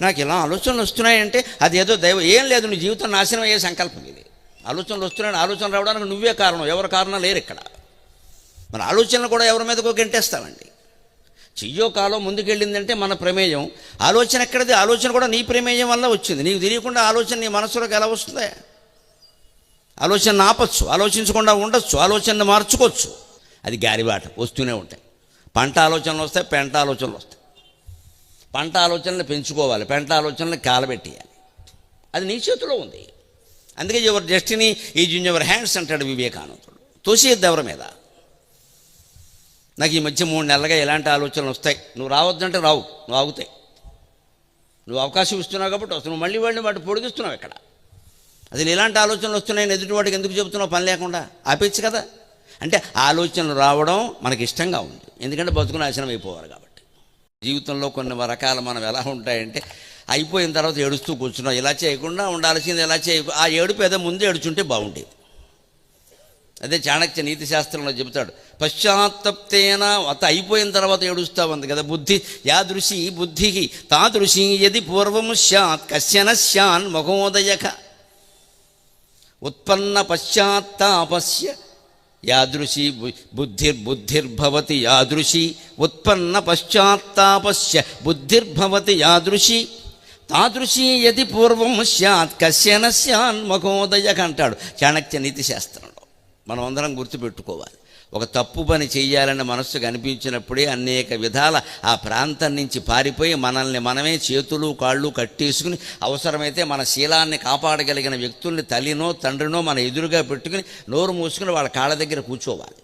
నాకు ఇలా ఆలోచనలు వస్తున్నాయంటే అది ఏదో దైవం, ఏం లేదు, నీ జీవితం నాశనం అయ్యే సంకల్పం ఇది. ఆలోచనలు వస్తున్నాయని ఆలోచన రావడానికి నువ్వే కారణం, ఎవరు కారణం లేరు ఇక్కడ. మన ఆలోచనలు కూడా ఎవరి మీదకో గెంటేస్తామండి. చెయ్యో కాలం ముందుకెళ్ళిందంటే మన ప్రమేయం. ఆలోచన ఎక్కడిది? ఆలోచన కూడా నీ ప్రమేయం వల్ల వచ్చింది. నీకు తెలియకుండా ఆలోచన నీ మనసులోకి ఎలా వస్తుందా? ఆలోచన ఆపచ్చు, ఆలోచించకుండా ఉండొచ్చు, ఆలోచనను మార్చుకోవచ్చు. అది గారిబాట, వస్తూనే ఉంటాయి. పంట ఆలోచనలు వస్తాయి, పెంట ఆలోచనలు వస్తాయి. పంట ఆలోచనలు పెంచుకోవాలి, పెంట ఆలోచనలు కాలబెట్టేయాలి. అది నీ చేతిలో ఉంది. అందుకే your destiny is in your hands అంటాడు వివేకానందుడు. తోసేద్ది ఎవరి మీద? నాకు ఈ మధ్య 3 నెలలుగా ఎలాంటి ఆలోచనలు వస్తాయి. నువ్వు రావద్దంటే రావు, నువ్వు ఆగుతాయి. నువ్వు అవకాశం ఇస్తున్నావు కాబట్టి వస్తావు. నువ్వు మళ్ళీ వాటి పొడిగిస్తున్నావు ఇక్కడ. అసలు ఇలాంటి ఆలోచనలు వస్తున్నాయని ఎదుటి వాడికి ఎందుకు చెబుతున్నావు? పని లేకుండా ఆపేచ్చు కదా. అంటే ఆలోచనలు రావడం మనకి ఇష్టంగా ఉంది, ఎందుకంటే బతుకు నాశనం అయిపోవాలి కాబట్టి. జీవితంలో కొన్ని రకాలు మనం ఎలా ఉంటాయంటే, అయిపోయిన తర్వాత ఏడుస్తూ కూర్చున్నాం. ఇలా చేయకుండా ఉండాల్సింది ఎలా ఆ ఏడుపు ఏదో ముందే ఏడుచుంటే బాగుండేది. అదే చాణక్య నీతి శాస్త్రంలో చెబుతాడు, పశ్చాత్తప్తేన, అయిపోయిన తర్వాత ఏడుస్తామంది కదా. బుద్ధి యాదృశీ బుద్ధి తాదృశీ యది పూర్వం స్యాత్ కశ్చన స్యాన్ మహోదయక ఉత్పన్న పశ్చాత్తాపస్య యాదృశీ బుద్ధిర్భవతి యాదృశీ ఉత్పన్న పశ్చాత్తాపస్య బుద్ధిర్భవతి యాదృశీ తాదృశీ యది పూర్వం స్యాత్ కశ్చన స్యాన్ మహోదయక అంటాడు చాణక్య నీతి శాస్త్రంలో. మనం అందరం గుర్తుపెట్టుకోవాలి. ఒక తప్పు పని చెయ్యాలని మనస్సుకు అనిపించినప్పుడే అనేక విధాల ఆ ప్రాంతం నుంచి పారిపోయి మనల్ని మనమే చేతులు కాళ్ళు కట్టేసుకుని, అవసరమైతే మన శీలాన్ని కాపాడగలిగిన వ్యక్తుల్ని, తల్లినో తండ్రినో మన ఎదురుగా పెట్టుకుని నోరు మూసుకుని వాళ్ళ కాళ్ళ దగ్గర కూర్చోవాలి.